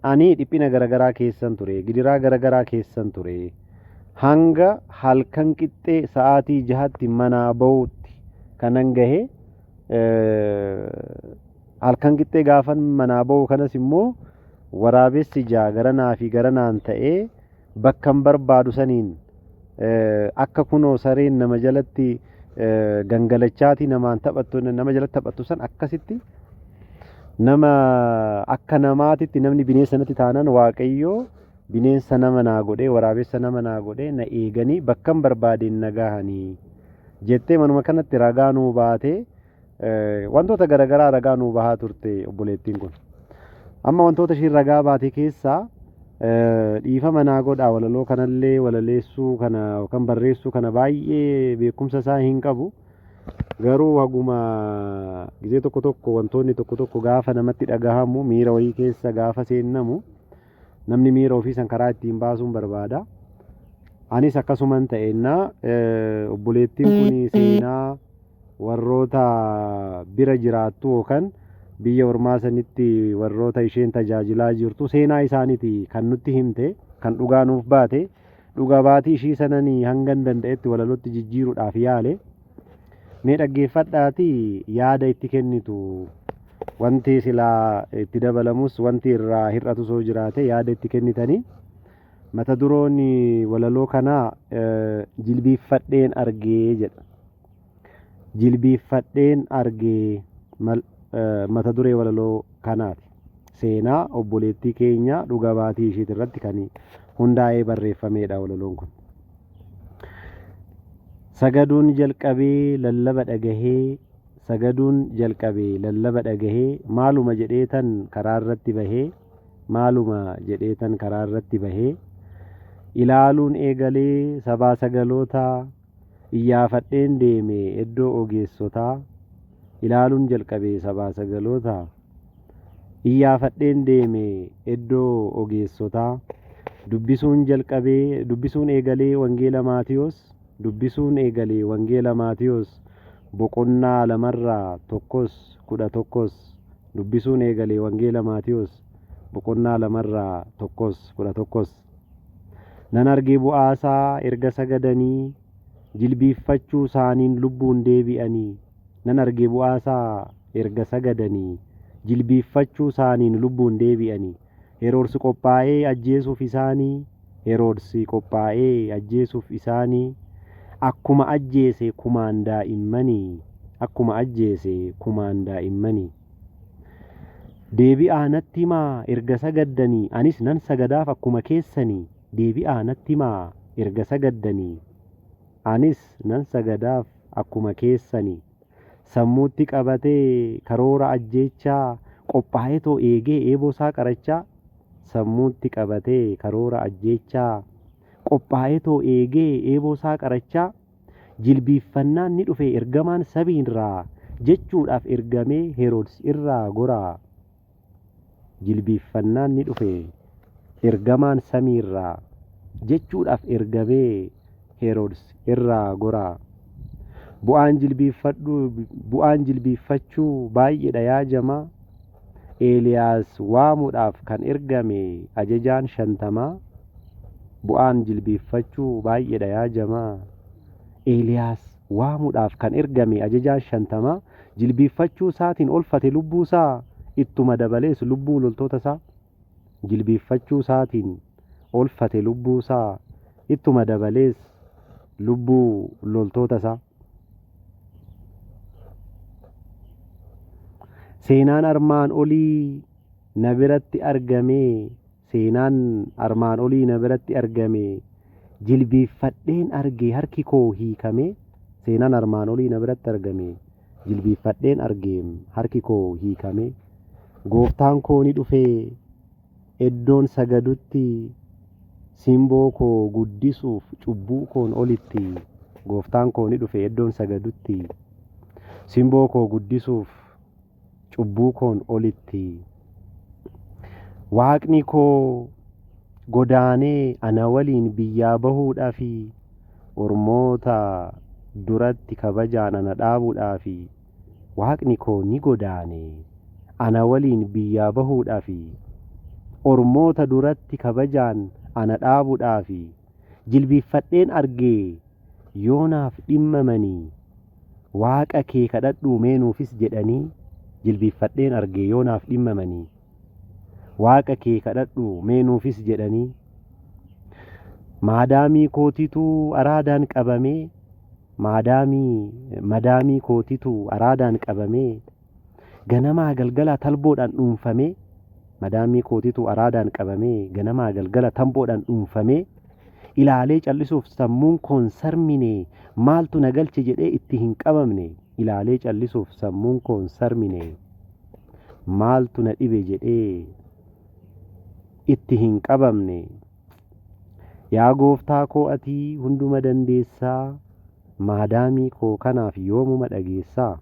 ani dhiphina garagaraa keessan ture, gidiraa garagaraa keessan ture. Hanga halkan qixxee sa'aatii 6tti manaa ba'uutti kanan gahe. Halkan qixxee gaafan manaa ba'u kanas immoo waraabessi garanaa fi garanaan ta'ee bakkan barbaadu saniin akka kunoo sareen nama jalatti gangalachaati namaan taphattu nama jalatti taphattu san akkasitti nama akka namaatitti namni bineensa natti taanan waaqayyoo bineensa nama naa godhee waraabessa nama naa godhee na eeganii bakkan barbaadeen na gahanii jettee manuma kanatti ragaa nuu baatee wantoota garagaraa ragaa nuu bahaa turte obboleettiin kun. Amma wantoota ishiin ragaa baate keessaa dhiifama naa godhaa walaloo kanallee walaleessuu kana yookaan barreessuu kana baay'ee beekumsa isaa hin qabu. Garuu haguma gizee tokko tokko wantoonni tokko tokko gaafa namatti dhagahamu miira wayii keessa gaafa seennamu namni miira ofii san karaa ittiin baasuun barbaada. Anis akkasuman ta'ennaa obboleettiin kun seenaa warroota bira jiraattu yookaan biyya ormaa sanitti warroota isheen tajaajilaa jirtu seenaa isaaniiti kan nutti himte kan dhugaa nuuf baate dhugaa baatii ishii sananii hangan danda'etti walalootti jijjiiruudhaaf yaale. Mee dhaggeeffadhaati yaada itti kennitu wanti silaa itti dabalamus wanti irraa hir'atu soo jiraate yaada itti kennitanii. Mata duroon walaloo kanaa jilbiiffadheen argee jedha. Jilbiiffadheen argee mata duree walaloo kanaati. Seenaa obboleettii keenya dhugaa baatii ishiit irratti kan hundaa'ee barreeffamedha walaloon kun. Sagaduun jalqabee lallaba dhagahee sagaduun jalqabee lallaba dhagahee maaluma jedheetan karaa irratti bahee maaluma jedheetan karaa irratti bahee ilaaluun eegalee sabaa sagalootaa iyyaafadheen deeme iddoo ogeessotaa ilaaluun jalqabee sabaa sagalootaa iyyaafadheen deeme iddoo ogeessotaa dubbisuun jalqabee dubbisuun eegalee wangeela Maatiyos dubbisuun eegalee wangeela Maatiyos boqonnaa 2:11 dubbisuun eegalee wangeela Maatiyos boqonnaa 2:11 nan argee bu'aasaa erga sagadanii jilbiiffachuu isaaniin lubbuun deebi'anii nan argee bu'aasaa erga sagadanii jilbiiffachuu isaaniin lubbuun deebi'anii Heroodsi qophaa'ee ajjeesuuf isaanii Heroodsi qophaa'ee ajjeesuuf isaanii akkuma ajjeese kumaan daa'immanii akkuma ajjeese kumaan daa'immanii deebi'aa natti himaa erga sagaddanii anis nan sagadaaf akkuma keessanii deebi'aa natti himaa erga sagaddanii anis nan sagadaaf akkuma keessanii sammuutti qabatee karoora ajjeechaa qophaa'ee too eegee eeboo isaa qarachaa sammuutti qabatee karoora ajjeechaa qophaa'ee too eegee eeboo isaa qarachaa jilbiiffannaan ni dhufe ergamaan sabiirraa jechuudhaaf ergamee Heroodis irraa goraa jilbiiffannaan ni dhufe ergamaan samiirraa jechuudhaaf ergamee Heroodis irraa goraa bu'aan jilbiiffachuu baay'eedha yaajamaa Eeliyaas waamuudhaaf kan ergame ajajaan 50 bu'aan jilbiiffachuu baay'eedha yaajamaa Eeliyaas waamuudhaaf kan ergame ajajaan 50 jilbiiffachuu isaatiin olfate lubbuu isaa ittuma dabalees lubbuu loltoota isaa jilbiiffachuu isaatiin olfate lubbuu isaa ittuma dabalees lubbuu loltoota isaa. Seenaan armaan olii na biratti argame seenaan armaan olii na biratti argame jilbiiffadheen argee harki koo hiikame seenaan armaan olii na biratti argame jilbiiffadheen argee harki koo hiikame gooftaan koo ni dhufee iddoon sagadutti simboo koo guddisuuf cubbuu koon olitti gooftaan koo ni dhufee iddoon sagadutti simboo koo guddisuuf cubbuu koon olitti waaqni koo godaanee ana waliin biyyaa bahuudhaaf ormoota duratti kabajaan ana dhaabuudhaaf waaqni koo ni godaanee ana waliin biyyaa bahuudhaaf ormoota duratti kabajaan ana dhaabuudhaafi jilbiiffadheen argee yoonaaf dhimmamanii waaqa kee kadhadhuu meenuufis jedhanii jilbiiffadheen argee yoonaaf dhimmamanii waaqa kee kadhadhuu meenuufis jedhanii maadaamii kootitu araadaan qabamee madaamii kootitu araadaan qabamee ganamaa galgala talboodhaan dhuunfamee madaamii kootitu araadaan qabamee ganamaa galgala talboodhaan dhuunfamee ilaalee callisuuf sammuun koon sarmine maaltu na galche jedhee itti hin qabamne ilaalee callisuuf sammuun koon sarmine maaltu na dhibe jedhee itti hin qabamne yaa gooftaa koo ati hunduma dandeessaa maadaamii koo kanaaf yoomuma dhageessaa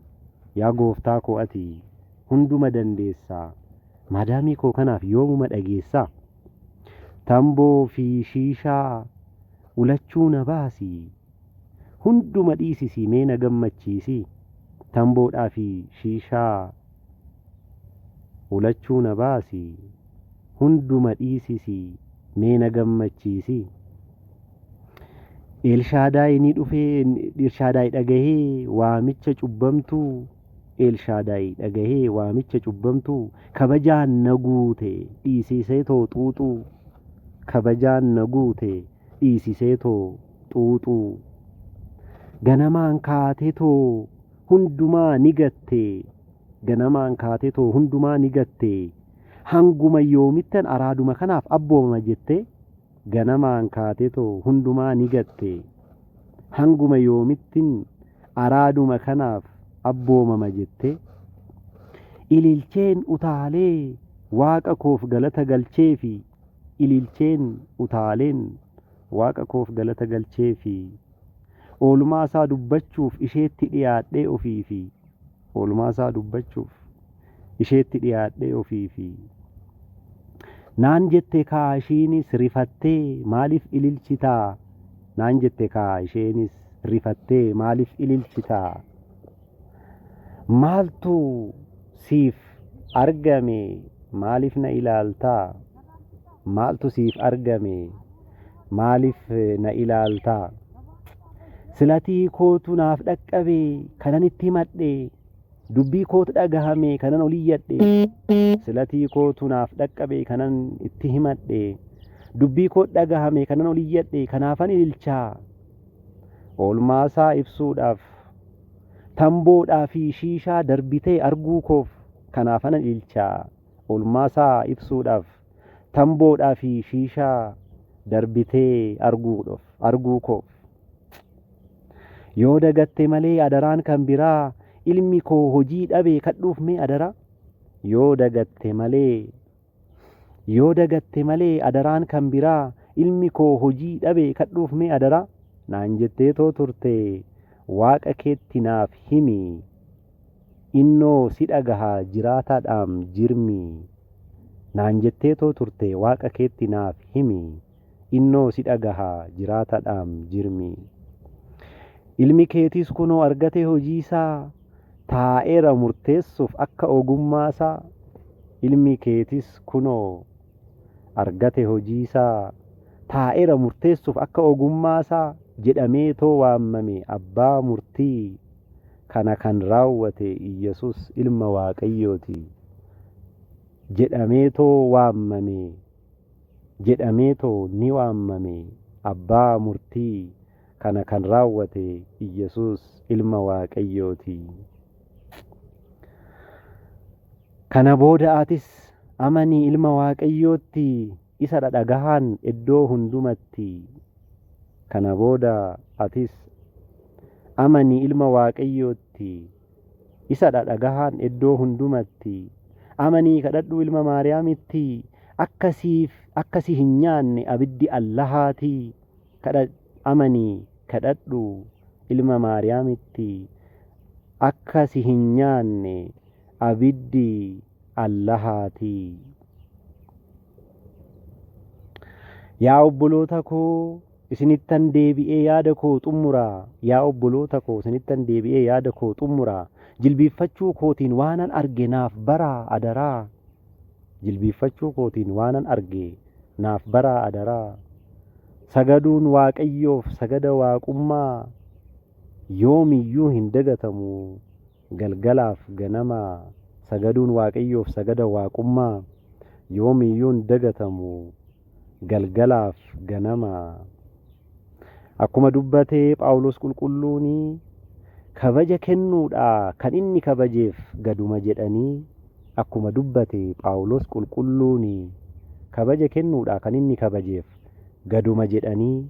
yaa gooftaa koo ati hunduma dandeessaa maadaamii koo kanaaf yoomuma dhageessaa tamboo fi shiishaa ulachuu na baasi hunduma dhiisisi mee na gammachiisi tamboodhaa fi shiishaa ulachuu na baasi hunduma dhiisisi mee na gammachiisi Elshaadaay ni dhufee Elshaadaay dhagahee waamicha cubbamtuu Elshaadaay dhagahee waamicha cubbamtuu kabajaan na guute dhiisisee too xuuxuu kabajaan na guute dhiisisee too xuuxuu ganamaan kaatee too hundumaa ni gatte ganamaan kaatee too hundumaa ni gatte hanguma yoomittan araaduma kanaaf abboomama jette ganamaan kaatee too hundumaa ni gatte hanguma yoomittin araaduma kanaaf abboomama jette ililcheen utaalee waaqa koof galata galcheefi ililcheen utaaleen waaqa koof galata galcheefi oolmaa isaa dubbachuuf isheetti dhiyaadhee ofiifi oolmaa isaa dubbachuuf isheetti dhiyaadhee ofiifi naan jette kaa ishiinis rifattee maaliif ililchitaa naan jette kaa isheenis rifattee maaliif ililchitaa maaltu siif argame maaliif na ilaaltaa maaltu siif argame maaliif na ilaaltaa silatii kootu naaf dhaqqabe kanan itti himadhe dubbii kootu dhagahame kanan oliyyadhe silatii kootu naaf dhaqqabe kanan itti himadhe dubbii kootu dhagahame kanan oliyyadhe kanaafan ililchaa oolmaasaa ibsuudhaaf tamboodhaa fi shiishaa darbitee arguu koof kanaafan ililchaa oolmaasaa ibsuudhaaf tamboodhaa fi shiishaa darbitee arguu koof yoo dagatte malee adaraan kan biraa ilmi koo hojii dhabe kadhuuf mee adara yoo dagatte malee adaraan kan biraa ilmi koo hojii dhabe kadhuuf mee adara naan jettee too turte waaqa keetti naaf himi innoo si dhagahaa jiraataadhaam jirmi naan jettee too turte waaqa keetti naaf himi innoo si dhagahaa jiraataadhaam jirmi ilmi keetis kunoo argate hojiisaa taa'eera murteessuuf akka ogummaasaa ilmi keetis kunoo argate hojiisaa taa'eera murteessuuf akka ogummaasaa jedhamee too waammame abbaa murtii kana kan raawwate Iyesuus ilma Waaqayyooti jedhamee too ni waammame abbaa murtii kana kan raawwate Iyesuus ilma Waaqayyooti kana booda atis amanii ilma Waaqayyootti isa dhagahaan iddoo hundumatti kana booda atis amanii ilma Waaqayyootti isa dhagahaan iddoo hundumatti amanii kadhadhu ilma Maariyaamitti akkasi hin nyaanne abiddi Allahaatii amanii kadhadhu ilma Maariyaamitti akkasi hin nyaanne abiddi Allahaatii yaa obboloota koo isinittan deebi'ee yaada koo xumuraa yaa obboloota koo isinittan deebi'ee yaada koo xumuraa jilbiiffachuu kootiin waanan arge naaf baraa adaraa jilbiiffachuu kootiin waanan arge naaf baraa adaraa. Sagaduun waaqayyoof sagada waaqummaa yoomiyyuu hin dagatamu galgalaaf ganamaa. Sagaduun waaqayyoof sagada waaqummaa yoomiyyuu hin dagatamu galgalaaf ganamaa. Akkuma dubbatee Phaawulos qulqulluuni kabaja kennuudha kan inni kabajeef gaduma jedhanii. Akkuma dubbatee Phaawulos qulqulluuni kabaja kennuudha kan inni kabajeef gaduma jedhanii.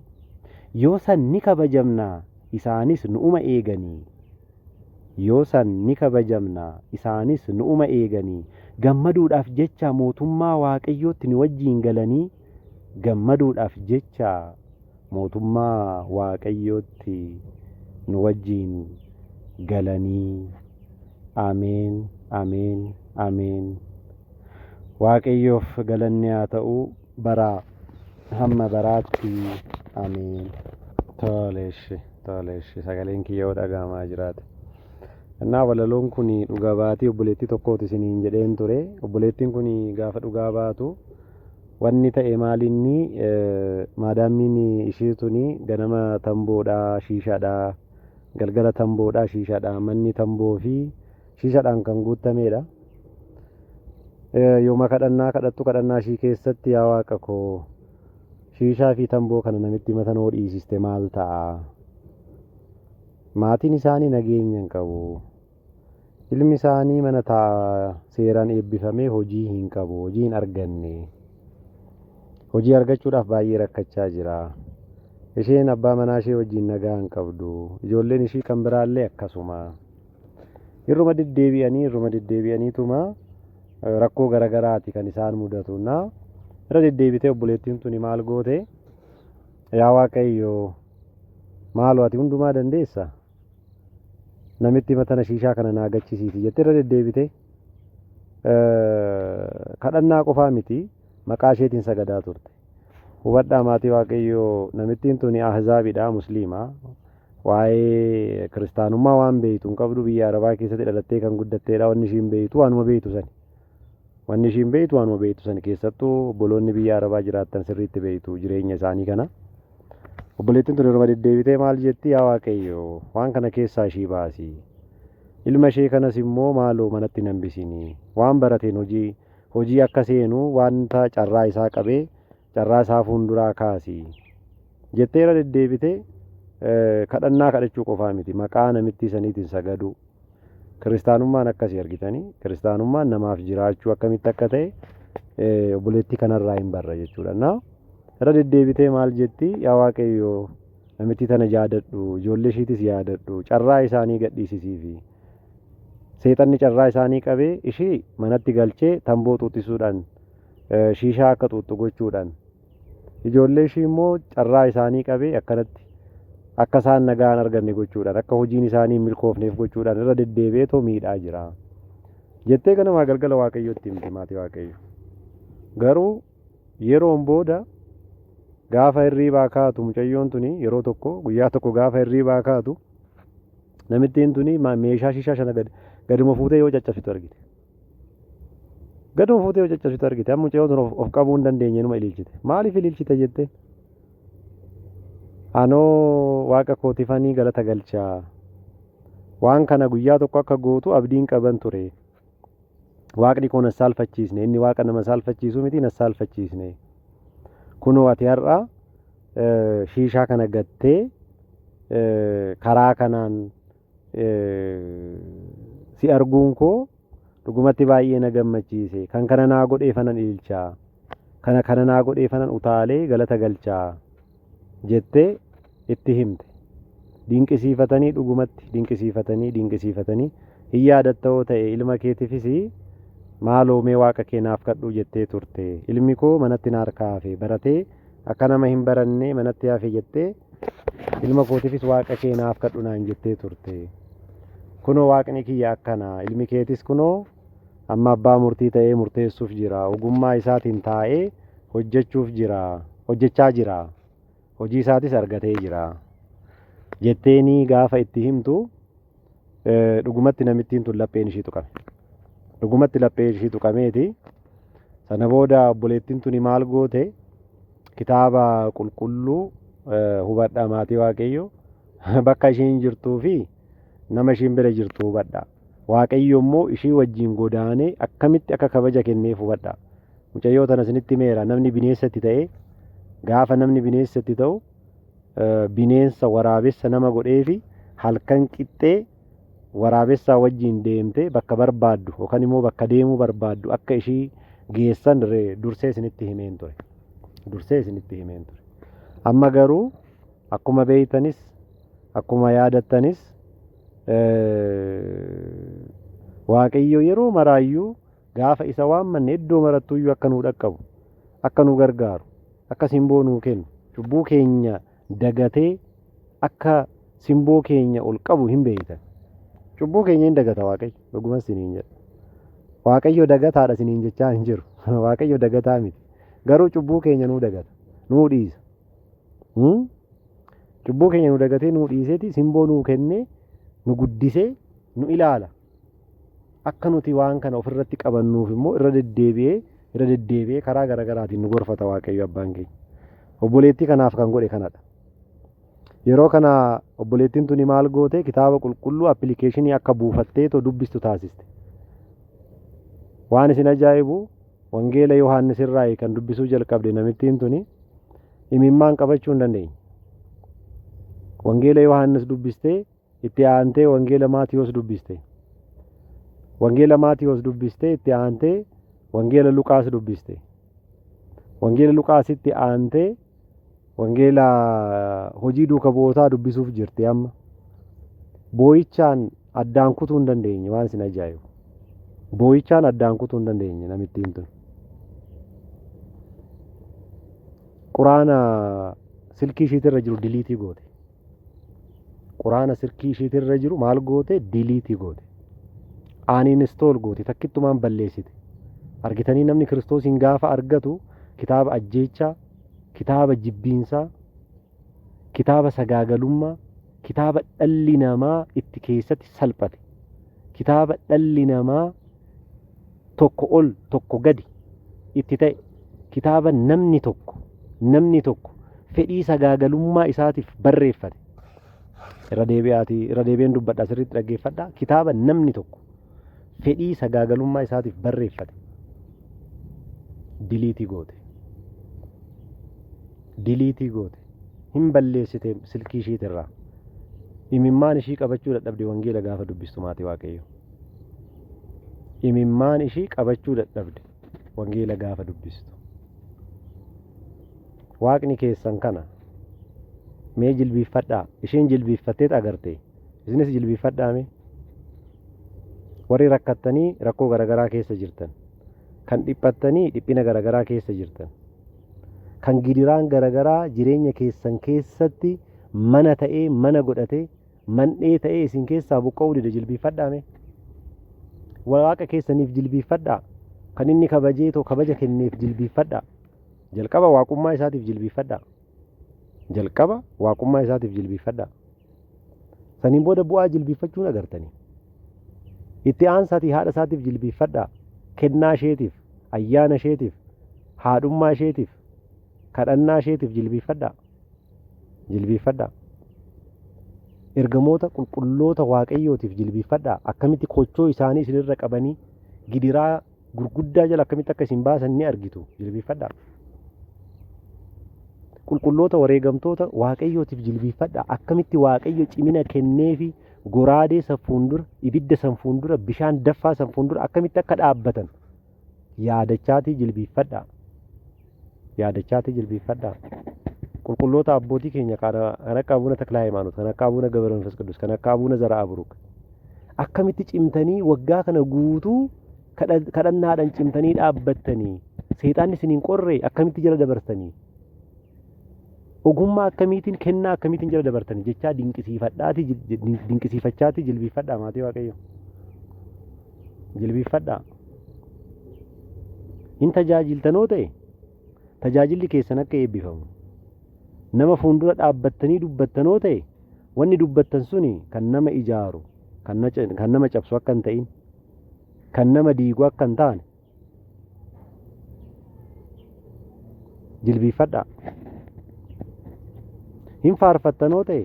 Yoo san ni kabajamna isaanis nu'uma eeganii. Yoo san ni kabajamna isaanis nu'uma eeganii. Gammaduudhaaf jecha mootummaa waaqayyootti ni wajjiin galanii. Gammaduudhaaf jecha mootummaa waaqayyootti nu wajjiin galanii. Ameen, ameen, ameen. Waaqayyoof galanni haa ta'u baraa hamma baraatti. Ameen. Toleeshi sagaleen kiyyoo dhagahamaa jiraate. Innaa walaloon kun dhugaa baatii obboleettii tokkooti isiniin jedheen ture. Obboleettiin kun gaafa dhugaa baatu wanni ta'e maalinni maadaamiin ishii tuni ganama tamboodhaa shiishaadhaa galgala tamboodhaa shiishaadhaa manni tamboo fi shiishaadhaan kan guutameedha. Yooma kadhannaa kadhattu kadhannaa ishii keessatti yaa waaqa koo shiishaa fi tamboo kana namitti matanoo dhiisiste maal ta'a? Maatiin isaanii nageenya hin qabu. Ilmi isaanii mana ta'a seeraan eebbifamee hojii hin qabu. Hojii hin arganne. Hojii argachuudhaaf baay'ee rakkachaa jira. Isheen abbaa manaa ishee wajjin nagaa hin qabdu. Ijoolleen ishii kan biraallee akkasuma. Irruma deddeebi'aniituma rakkoo garagaraati kan isaan mudatu. Irra deddeebitee obboleettiin tuni maal goote? Yaa Waaqayyo maaloo ati hundumaa dandeessa? Namitti matana shiishaa kana naa gachisiisi jettee irra deddeebite. Kadhannaa qofaa miti maqaa isheetiin sagadaa turte. Hubadhaa maatii Waaqayyoo namittiin tuni ahzaabiidha musliimaa. Waa'ee kiristaanummaa waan beektu hin qabdu. Biyya Arabaa keessatti dhalattee kan guddatteedha. Wanni ishiin beektu waanuma beektu sani. Wanni ishiin beektu waanuma beektu sani keessattuu obboloonni biyya Arabaa jiraattan sirriitti beektu jireenya isaanii kana. Obboleettiin tuni irra deddeebitee maal jetti? Yaa Waaqayyo waan kana keessaa ishii baasi. Ilma ishee kanas immoo maaloo manatti hin hambisini. Waan barateen hojii akka seenu wanta carraa isaa qabee carraa isaa fuulduraa kaasi jettee irra deddeebitee kadhannaa kadhachuu qofaa miti maqaa namitti saniitiin sagadu. Kiristaanummaan akkasii argitanii kiristaanummaan namaaf jiraachuu akkamitti akka ta'e obboleettii kanarraa hin barra jechuudha. Irra deddeebitee maal jetti? Yaa Waaqayyo namitti tana yaadadhu, ijoollee ishiitis yaadadhu, carraa isaanii gadhiisisiifi. Seexanni carraa isaanii qabee ishii manatti galchee tamboo xuuxisuudhaan shiishaa akka xuuxxu gochuudhaan ijoollee ishii immoo carraa isaanii qabee akkanatti akka isaan nagaan arganne gochuudhaan akka hojiin isaanii milkoofneef gochuudhaan irra deddeebi'eetoo miidhaa jira jettee ganamaa galgala Waaqayyootti himti maatii Waaqayyo. Garuu yeroon booda gaafa hirriibaa kaatu mucayyoon tuni yeroo tokko guyyaa tokko gaafa hirriibaa kaatu namittiin tuni meeshaa shiishaa sana gaduma fuutee yoo caccabsitu argite. Gaduma fuutee yoo caccabsitu argite. Amma mucayyoon tun of qabuu hin dandeenye numa ililchite. Maaliif ililchite jette? Anoo waaqa kootifanii galata galchaa. Waan kana guyyaa tokko akka gootu abdiin qaban ture. Waaqni koo na saalfachiisne. Inni waaqa nama saalfachiisu miti na saalfachiisne. Kunoo ati har'a shiishaa kana gattee karaa kanaan si arguun koo dhugumatti baay'ee na gammachiise. Kan kana naa godheefanan ililchaa. Kana naa godheefanan utaalee galata galchaa jettee itti himte. Dinqisiifatanii dhugumatti dinqisiifatanii hin yaadatta'oo ta'e ilma keetiifis maaloo mee waaqa keenaaf kadhu jettee turte. Ilmi koo manatti na harkaa hafe baratee akka nama hin baranne manatti hafe jettee ilma kootiifis waaqa keenaaf kadhu naan jettee turte. Kunoo waaqni kiyya akkana ilmi keetis kunoo amma abbaa murtii ta'ee murteessuuf jira. Ogummaa isaatiin taa'ee hojjechaa jira. Hojii isaatis argatee jira jetteeni gaafa itti himtu dhugumatti namittiin tun lapheen ishii tuqame. Dhugumatti lapheen ishii tuqameeti Sana booda obboleettiin tuni maal goote kitaaba qulqulluu hubadhaa maatii Waaqayyoo bakka ishiin jirtuu fi nama ishiin bira jirtu hubadhaa. Waaqayyo immoo ishii wajjin godaanee akkamitti akka kabaja kenneef hubadhaa. Mucayyoo tana isinitti meera namni bineensatti ta'e gaafa namni bineensatti ta'u bineensa waraabessa nama godhee fi halkan qixxee waraabessaa wajjin deemtee bakka barbaaddu yookaan immoo bakka deemuu barbaaddu akka ishii geessan dursee isinitti himeen ture. Dursee isinitti himeen ture. Amma garuu akkuma beeytanis akkuma yaadattanis Waaqayyo yeroo maraayyuu gaafa isa waammanne iddoo marattuyyuu akka nuu dhaqqabu akka nu gargaaru akka simboo nuu kennu cubbuu keenya dagatee akka simboo keenya ol qabu hin beeytan. Cubbuu keenya hin dagata Waaqayyo dhuguma isiniin jedha. Waaqayyo dagataadha isiniin jechaa hin jiru. Waaqayyo dagataa miti. Garuu cubbuu keenya nuu dagata. Nuu dhiisa. Cubbuu keenya nuu dagatee nuu dhiiseeti simboo nuu kennee nu guddisee nu ilaala. Akka nuti waan kana ofirratti qabannuuf immoo irra deddeebi'ee karaa garaagaraatiin nu gorfata Waaqayyo abbaan keenya. Obboleettii kanaaf kan godhe kanadha. Yeroo kana obboleettiin tuni maal goote kitaaba qulqulluu appilikeeshinii akka buufattee too dubbistu taasiste. Waan isin ajaa'ibu wangeela Yohaannis irraa kan dubbisuu jalqabde namittiin tuni imimmaan qabachuu hin dandeenye. Wangeela Yohaannis dubbistee itti aantee wangeela Maatiyos dubbiste. Wangeela Maatiyos dubbistee itti aantee wangeela Luqaas dubbiste. Wangeela Luqaasitti aantee wangeela hojii duuka bu'ootaa dubbisuuf jirti amma. Boo'ichaan addaan kutuu hin dandeenye waan isin ajaa'ibu. Boo'ichaan addaan kutuu hin dandeenye namittiin tun. Quraana silkii ishiitirra jiru diliitii goote. Quraana silkii ishiitirra jiru maal goote diliitii goote. Aaniinstool goote takkittumaan balleessite. Argitanii namni Kiristoosiin gaafa argatu kitaaba ajjeechaa, kitaaba jibbiinsaa, kitaaba sagaagalummaa, kitaaba dhalli namaa itti keessatti salphate, kitaaba dhalli namaa tokko ol tokko gadi itti ta'e, kitaaba namni tokko fedhii sagaagalummaa isaatiif barreeffate. Irra deebi'een dubbadhaa sirriitti dhaggeeffadhaa. Kitaaba namni tokko fedhii sagaagalummaa isaatiif barreeffate diliitii goote. Diliitii goote. Hin balleessite silkii ishiitirraa. Imimmaan ishii qabachuu dadhabde wangeela gaafa dubbistu maatii Waaqayyo. Imimmaan ishii qabachuu dadhabde wangeela gaafa dubbistu. Waaqni keessan kana mee jilbiiffadhaa. Isheen jilbiiffatteet agarte. Isinis jilbiiffadhaa mee. Warri rakkattanii rakkoo garagaraa keessa jirtan. Kan dhiphattanii dhiphina garagaraa keessa jirtan. Kan gidiraan garagaraa jireenya keessan keessatti mana ta'ee mana godhatee mandhee ta'ee isin keessaa buqqa'uu dide jilbiiffadhaa mee. Waaqa keessaniif jilbiiffadhaa. Kan inni kabajeetoo kabaja kenneef jilbiiffadhaa. Jalqaba waaqummaa isaatiif jilbiiffadhaa. Jalqaba waaqummaa isaatiif jilbiiffadhaa. Saniin booda bu'aa jilbiiffachuun agartanii. Itti aansaatii haadha isaatiif jilbiiffadhaa. Kennaa isheetiif, ayyaana isheetiif, haadhummaa isheetiif, kadhannaa isheetiif jilbiiffadhaa. Jilbiiffadhaa. Ergamoota qulqulloota Waaqayyootiif jilbiiffadhaa. Akkamitti kochoo isaanii isinirra qabanii gidiraa gurguddaa jala akkamitti akka isin baasan ni argitu. Jilbiiffadhaa. Qulqulloota wareegamtoota Waaqayyootiif jilbiiffadhaa. Akkamitti Waaqayyo cimina kenneefi goraadee san fuuldura, ibidda san fuuldura, bishaan daffaa san fuuldura akkamitti akka dhaabbatan yaadachaatii jilbiiffadhaa. Yaadachaatii jilbiiffadhaa. Qulqulloota abbootii keenya kan akka Abuuna Taklaa Hayimaanoot, kan akka Abuuna Gabra Manfas Qidduus, kan akka Abuuna Zaraa Buruuk akkamitti cimtanii waggaa kana guutuu kadhannaadhaan cimtanii dhaabbattanii seexaanni isiniin qorree akkamitti jala dabarsanii ogummaa akkamiitiin kennaa akkamiitiin jala dabartanii jechaa dinqisiifachaati jilbiiffadhaa maatii Waaqayyo. Jilbiiffadhaa. Hin tajaajiltanoo ta'e tajaajilli keessan akka eebbifamu. Nama fuuldura dhaabbattanii dubbattanoo ta'e wanni dubbattan suni kan nama ijaaru, kan nama cabsu akka hin ta'in, kan nama diigu akka hin taane jilbiifadhaa. Hin faarfattanoo ta'e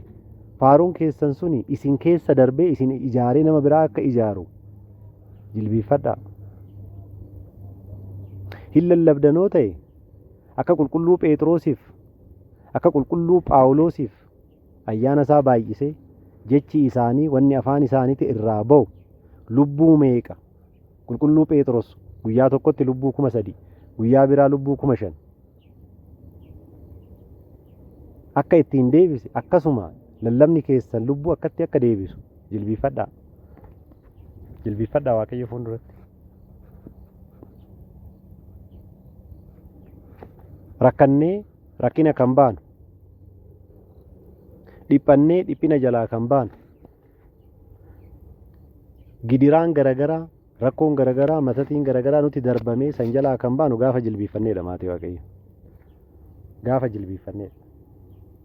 faaruun keessan suni isin keessa darbee isin ijaaree nama biraa akka ijaaru jilbiifadhaa. Hin lallabdanoo ta'e akka qulqulluu Phexrosiif akka qulqulluu Phaawulosiif ayyaana isaa baay'isee jechi isaanii wanni afaan isaaniitti irraa ba'u lubbuu meeqa qulqulluu Phexros guyyaa tokkotti lubbuu 3,000 guyyaa biraa lubbuu 5,000 akka ittiin deebise akkasuma lallabni keessan lubbuu akkatti akka deebisu jilbiifadhaa. Jilbiifadhaa Waaqayyo fuulduratti. Rakkannee rakkina kan baanu, dhiphannee dhiphina jalaa kan baanu, gidiraan garagaraa rakkoon garagaraa matatiin garagaraa nuti darbamee san jalaa kan baanu gaafa jilbiiffanneedha maatii Waaqayyo. Gaafa jilbiiffanneedha.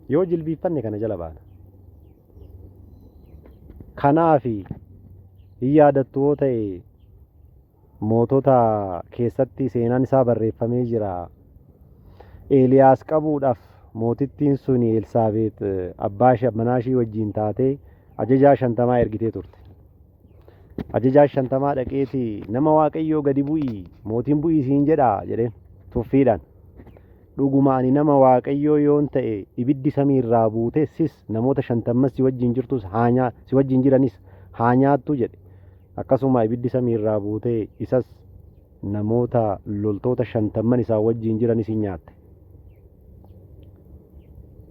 Yoo jilbiiffanne kana jala baana. Kanaafi hin yaadattu yoo ta'e mootota keessatti seenaan isaa barreeffamee jira. Eeliyaas qabuudhaaf mootittiin suni Elsaabeet abbaa manaashii wajjin taatee ajajaa 50 ergitee turte. Ajajaa 50 dhaqeeti nama Waaqayyoo gadi bu'ii mootiin bu'ii siin jedhaa jedheen tuffiidhaan. Dhuguma ani nama Waaqayyoo yoon ta'e ibiddi samii irraa buute sis namoota 50 si wajjin jirtus si wajjin jiranis haa nyaattu jedhe. Akkasuma ibiddi samii irraa buute isas namoota loltoota 50 isaa wajjin jiranis hin nyaatte.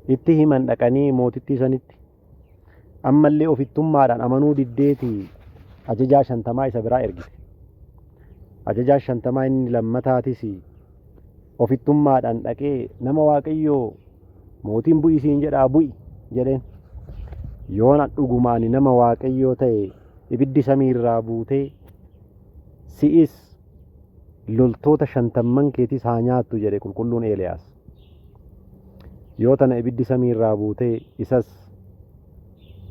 Itti himan dhaqanii mootittii sanitti ammallee ofittummaadhaan amanuu diddeeti ajajaa 50 isa biraa ergite. Ajajaa 50 inni lammataatis ofittummaadhaan dhaqee nama Waaqayyoo mootiin bu'ii siin jedhaa bu'i jedheen. Yoona dhugumaan nama Waaqayyoo ta'e ibiddi samii irraa buutee si'is loltoota 50 keetis haa nyaattu jedhe qulqulluun Eeliyaas. Yoo tana ibiddi samii irraa buutee isas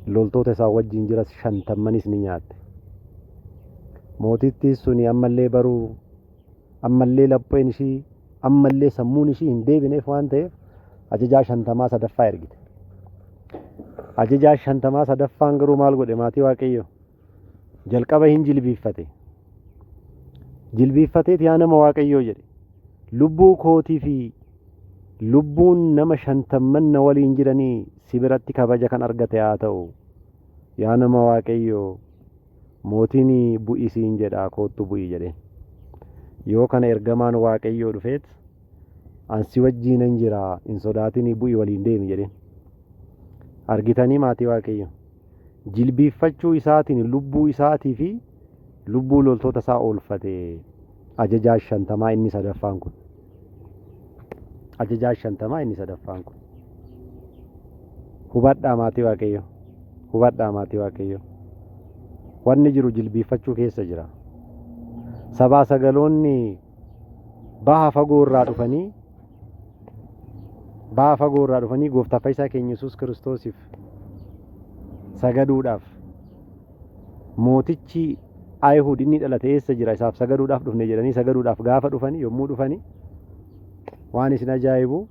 loltoota isaa wajjin jiras 50 ni nyaatte. Mootittiin suni ammallee baruu ammallee lapheen ishii ammallee sammuun ishii hin deebineef waan ta'eef ajajaa 50 sadaffaa ergite. Ajajaa 50 sadaffaan garuu maal godhe maatii Waaqayyo? Jalqaba hin jilbiiffate. Jilbiiffateeti yaa nama Waaqayyoo jedhe. Lubbuu kootii fi lubbuun nama 50 na waliin jiranii si biratti kabaja kan argate haa ta'u. Yaa nama Waaqayyoo mootiin bu'ii siin jedhaa koottu bu'ii jedheen. Yoo kana ergamaan Waaqayyoo dhufeet ansi wajjiinan jira hin sodaatin bu'ii waliin deemi jedheen. Argitanii maatii Waaqayyo jilbiiffachuu isaatiin lubbuu isaatii fi lubbuu loltoota isaa oolfate ajajaa 50 inni sadaffaan kun. Ajajaa 50 inni sadaffaan kun. Hubadhaa maatii Waaqayyo. Hubadhaa maatii Waaqayyo. Wanni jiru jilbiiffachuu keessa jira. Sabaa sagaloonni baha fagoo irraa dhufanii gooftaa fayyisaa keenya Yesuus Kiristoosiif sagaduudhaaf mootichi Ayihud inni dhalate eessa jira isaaf sagaduudhaaf dhufne jedhanii sagaduudhaaf gaafa dhufanii yommuu dhufanii waan isin ajaa'ibu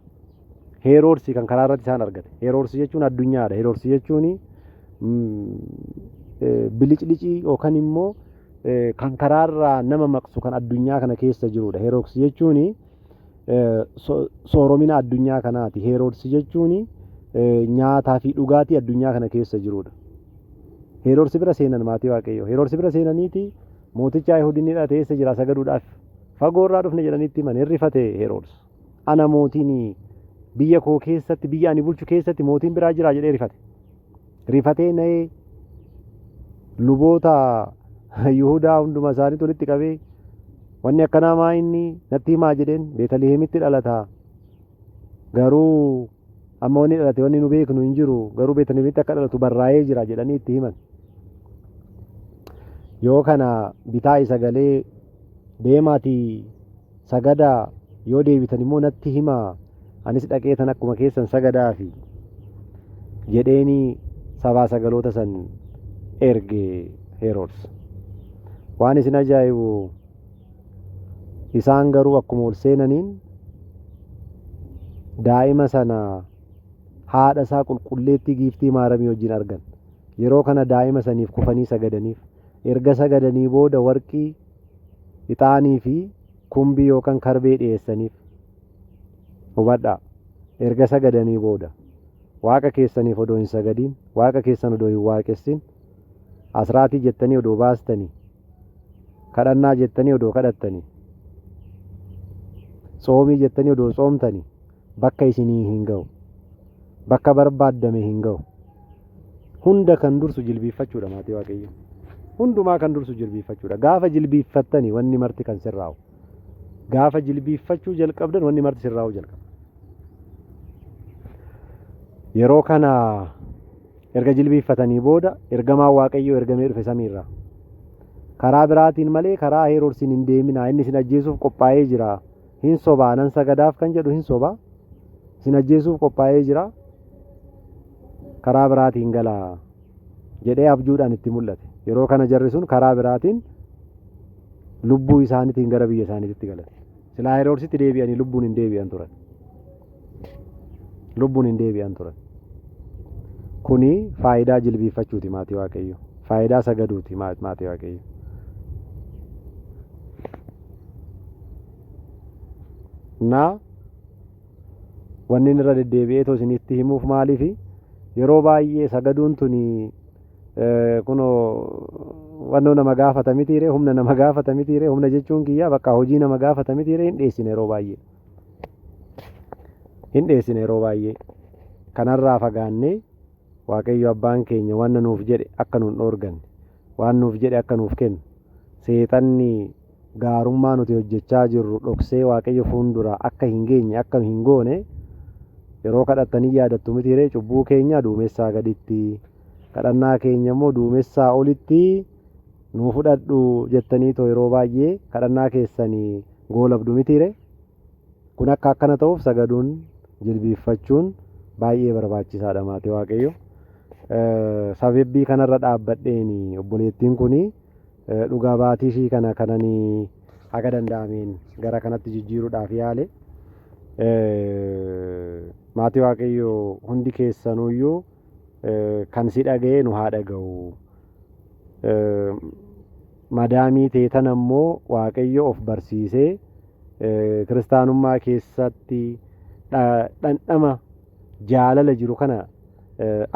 Heroodsi kan karaa irratti isaan argate. Heroodsi jechuun addunyaadha. Heroodsi jechuun biliclicii yookaan immoo kan karaarraa nama maqsu kan addunyaa kana keessa jirudha. Heroodsi jechuun sooromina addunyaa kanaati. Heroodsi jechuun nyaataa fi dhugaatii addunyaa kana keessa jirudha. Heroodsi bira seenan maatii Waaqayyo. Heroodsi bira seenaniiti mooticha Ayihud inni dhalate eessa jira sagaduudhaaf fagoo irraa dhufne jedhaniitti himan hirrifate Heroodsi. Ana mootiin biyya koo keessatti biyya ani bulchu keessatti mootiin biraa jira jedhee rifate. Rifatee na'ee luboota Yihudaa hunduma isaaniitti walitti qabee wanni akkanaa maa inni natti himaa jedheen Beetalihemitti dhalata. Garuu amma wanni dhalate wanni nu beeknu hin jiru garuu Beetalihemitti akka dhalatu barraa'ee jira jedhanii itti himan. Yoo kana bitaa isa galee deemaatii sagadaa yoo deebitan immoo natti himaa anis dhaqee tan akkuma keessan sagadaa fi jedheeni sabaa sagaloota san erge Heroodis. Waan isin ajaa'ibu isaan garuu akkuma ol seenaniin daa'ima sana haadha isaa qulqulleettii giiftii maaramii wajjin argan. Yeroo kana daa'ima saniif kufanii sagadaniif. Erga sagadanii booda warqii, ixaanii fi kumbii yookaan karbee dhiyeessaniif. Hubadhaa. Erga sagadanii booda waaqa keessaniif odoo hin sagadiin, waaqa keessan odoo hin waaqessin, asraatii jettanii odoo baastanii, kadhannaa jettanii odoo kadhattanii, soomii jettanii odoo soomtanii bakka isinii hin ga'u, bakka barbaaddame hin ga'u. Hunda kan dursu jilbiiffachuudha maatii Waaqayyo. Hundumaa kan dursu jilbiiffachuudha. Gaafa jilbiiffattanii wanni marti kan sirraa'u. Gaafa jilbiiffachuu jalqabdan wanni marti sirraa'uu jalqaba. Yeroo kana erga jilbiiffatanii booda ergamaan Waaqayyoo ergamee dhufe samiirraa. Karaa biraatiin malee karaa Heroodisiin hin deeminaa, inni isin ajjeesuuf qophaa'ee jira. Hin sobaa, nan sagadaaf kan jedhu hin sobaa. Isin ajjeesuuf qophaa'ee jira. Karaa biraatiin galaa jedhee abjuudhaan itti mul'ate. Yeroo kana jarri sun karaa biraatiin lubbuu isaaniitiin gara biyya isaaniitti galan. Silaa Heroodisitti deebi'anii lubbuun hin deebi'an turan. Lubbuun hin deebi'an turan. Kuni faayidaa jilbiiffachuuti maatii Waaqayyo. Faayidaa sagaduuti maatii Waaqayyo. Na wanni irra deddeebi'ee too isinitti himuuf maaliifi yeroo baay'ee sagaduun tuni kunoo wannoo nama gaafata mitiire, humna nama gaafata mitiire, humna jechuun kiyyaa bakka hojii nama gaafata mitiire hin dheessine yeroo baay'ee. Hin dheessine yeroo baay'ee. Kanarraa fagaannee Waaqayyo abbaan keenya wanna nuuf jedhe akka nuun dhoorganne, waan nuuf jedhe akka nuuf kennu, seexanni gaarummaa nuti hojjechaa jirru dhoksee Waaqayyo fuulduraa akka hin geenye, akka hin goone yeroo kadhattanii yaadattu mitiire cubbuu keenya duumessaa gaditti, kadhannaa keenya immoo duumessaa olitti nuu fudhadhu jettanii too yeroo baay'ee kadhannaa keessanii goolabdu mitiire. Kun akka akkana ta'uuf sagaduun, jilbiiffachuun baay'ee barbaachisaadha maatii Waaqayyo. Sababbii kanarra dhaabbadheen obboleettiin kuni dhugaa baatii ishii kana kananii haga danda'ameen gara kanatti jijjiiruudhaaf yaale. Maatii Waaqayyo hundi keessanuyyuu kan si dhaga'e nu haa dhaga'u. Madaamii teetan ammoo Waaqayyo of barsiisee kiristaanummaa keessatti dhandhama jaalala jiru kana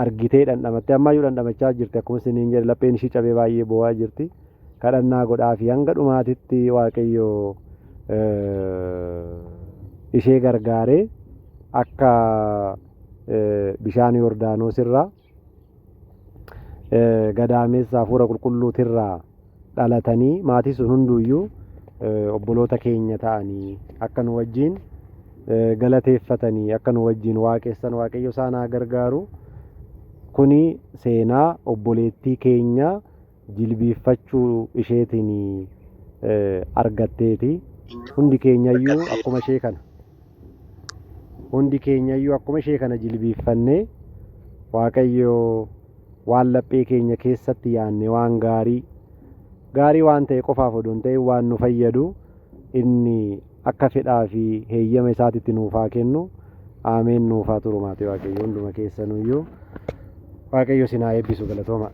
argitee dhandhamatte ammayyuu dhandhamachaa jirti. Akkuma isiniin jedhe lapheen ishii cabee baay'ee boo'aa jirti. Kadhannaa godhaa fi hanga dhumaatitti Waaqayyo ishee gargaaree akka bishaan Yordaanos irraa gadaameessa hafuura qulqulluutirraa dhalatanii maatii sun hunduyyuu obboloota keenya ta'anii akka nu wajjin galateeffatanii akka nu wajjin waaqessan Waaqayyo isaan haa gargaaru. Kuni seenaa obboleettii keenya jilbiiffachuu isheetiin argatteeti. Hundi keenyayyuu akkuma ishee kana. Hundi keenyayyuu akkuma ishee kana jilbiiffannee Waaqayyo waan laphee keenya keessatti yaanne waan gaarii waan ta'e qofaaf odoo hin ta'in waan nu fayyadu inni akka fedhaa fi heeyyama isaatitti nuuf haa kennu. Aameen nuuf haa turu maatii Waaqayyo hunduma keessanuyyuu. Waaqayyo isin haa eebbisu. Galatooma.